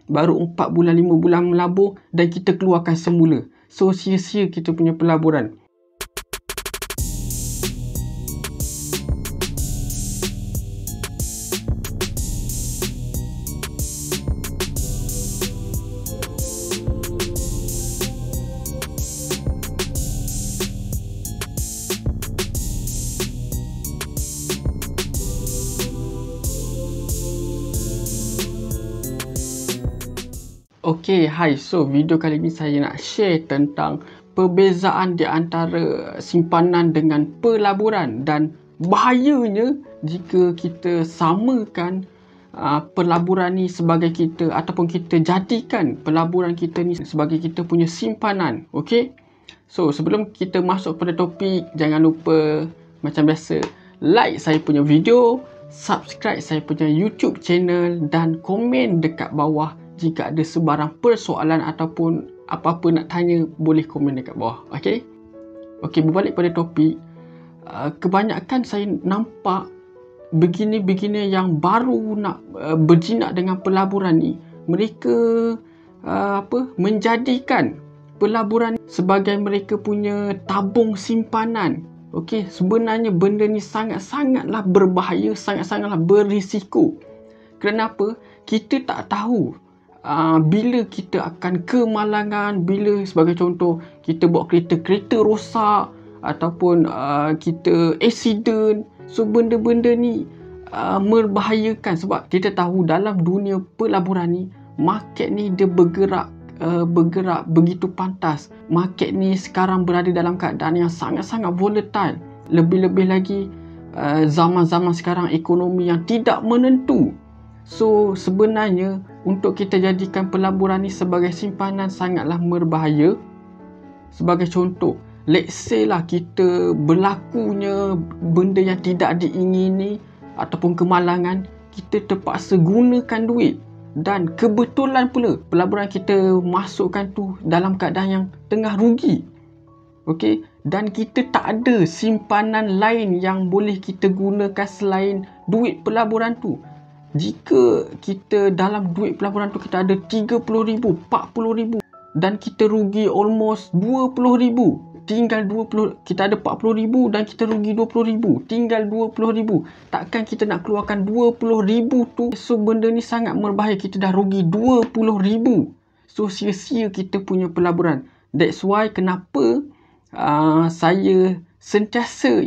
baru 4 bulan 5 bulan melabur dan kita keluarkan semula. So sia-sia kita punya pelaburan. Okay, hai. So, video kali ni saya nak share tentang perbezaan di antara simpanan dengan pelaburan dan bahayanya jika kita samakan pelaburan ni sebagai kita ataupun kita jadikan pelaburan kita ni sebagai kita punya simpanan. Okay? So, sebelum kita masuk pada topik, jangan lupa macam biasa like saya punya video, subscribe saya punya YouTube channel dan komen dekat bawah. Jika ada sebarang persoalan ataupun apa-apa nak tanya, boleh komen dekat bawah. Okay? Okay, berbalik pada topik. Kebanyakan saya nampak begini-begini yang baru nak berjinak dengan pelaburan ni. Mereka menjadikan pelaburan sebagai mereka punya tabung simpanan. Okay, sebenarnya benda ni sangat-sangatlah berbahaya, sangat-sangatlah berisiko. Kenapa? Kita tak tahu bila kita akan kemalangan, bila sebagai contoh kita bawa kereta rosak ataupun kita accident. So benda-benda ni membahayakan sebab kita tahu dalam dunia pelaburan ni, market ni dia bergerak begitu pantas. Market ni sekarang berada dalam keadaan yang sangat-sangat volatile. Lebih-lebih lagi zaman-zaman sekarang ekonomi yang tidak menentu. So sebenarnya untuk kita jadikan pelaburan ni sebagai simpanan sangatlah berbahaya. Sebagai contoh, let's say lah kita berlakunya benda yang tidak diingini ataupun kemalangan, kita terpaksa gunakan duit dan kebetulan pula pelaburan kita masukkan tu dalam keadaan yang tengah rugi. Okey, dan kita tak ada simpanan lain yang boleh kita gunakan selain duit pelaburan tu. Jika kita dalam duit pelaburan tu kita ada 30,000, 40,000 dan kita rugi almost 20,000, tinggal 20, kita ada 40,000 dan kita rugi 20,000, tinggal 20,000. Takkan kita nak keluarkan 20,000 tu? So benda ni sangat berbahaya, kita dah rugi 20,000. So sia-sia kita punya pelaburan. That's why kenapa saya sentiasa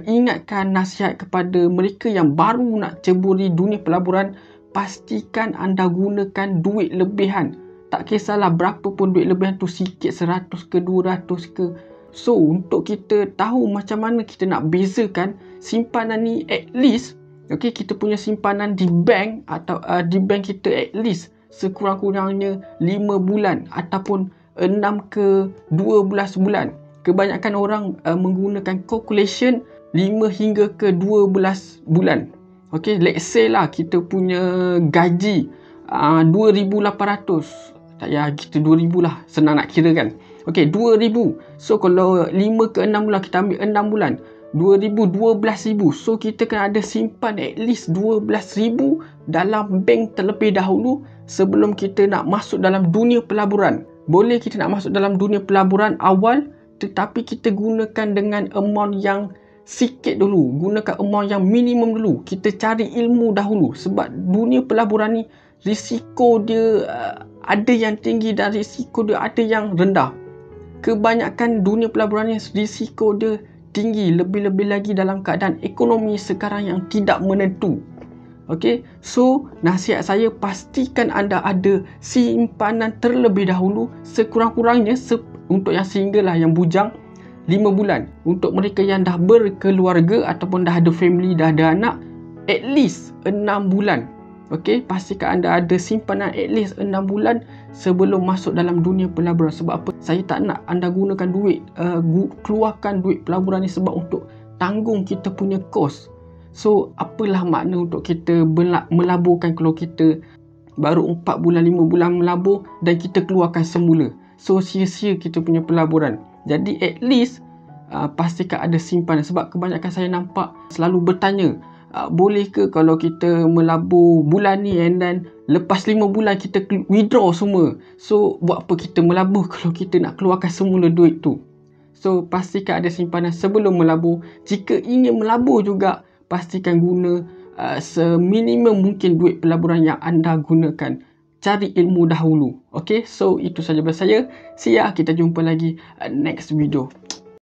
ingatkan nasihat kepada mereka yang baru nak ceburi dunia pelaburan, pastikan anda gunakan duit lebihan. Tak kisahlah berapa pun duit lebihan tu, sikit, 100 ke 200 ke. So untuk kita tahu macam mana kita nak bezakan simpanan ni, at least okay, kita punya simpanan di bank atau di bank kita at least sekurang-kurangnya 5 bulan ataupun 6 ke 12 bulan. Kebanyakan orang menggunakan calculation 5 hingga ke 12 bulan. Okay, let's say lah kita punya gaji 2,800. Tak payah kita 2,000 lah, senang nak kira kan. Okay, 2,000. So kalau 5 ke 6 bulan, kita ambil 6 bulan, 2,000, 12,000. So kita kena ada simpan at least 12,000 dalam bank terlebih dahulu sebelum kita nak masuk dalam dunia pelaburan. Boleh kita nak masuk dalam dunia pelaburan awal, tetapi kita gunakan dengan amount yang sikit dulu. Gunakan amount yang minimum dulu. Kita cari ilmu dahulu. Sebab dunia pelaburan ni risiko dia ada yang tinggi dan risiko dia ada yang rendah. Kebanyakan dunia pelaburan ni risiko dia tinggi. Lebih-lebih lagi dalam keadaan ekonomi sekarang yang tidak menentu. Okay, so nasihat saya, pastikan anda ada simpanan terlebih dahulu, sekurang-kurangnya untuk yang single lah, yang bujang, 5 bulan. Untuk mereka yang dah berkeluarga ataupun dah ada family, dah ada anak, at least 6 bulan. Okay, pastikan anda ada simpanan at least 6 bulan sebelum masuk dalam dunia pelaburan. Sebab apa? Saya tak nak anda gunakan duit, keluarkan duit pelaburan ni sebab untuk tanggung kita punya kos. So apalah makna untuk kita melaburkan kalau kita baru 4 bulan 5 bulan melabur dan kita keluarkan semula. So sia-sia kita punya pelaburan. Jadi at least pastikan ada simpanan. Sebab kebanyakan saya nampak selalu bertanya, boleh ke kalau kita melabur bulan ni and then lepas 5 bulan kita withdraw semua. So buat apa kita melabur kalau kita nak keluarkan semula duit tu. So pastikan ada simpanan sebelum melabur. Jika ingin melabur juga, pastikan guna seminimum mungkin duit pelaburan yang anda gunakan. Cari ilmu dahulu. Okay, so itu saja dari saya. See ya, kita jumpa lagi next video.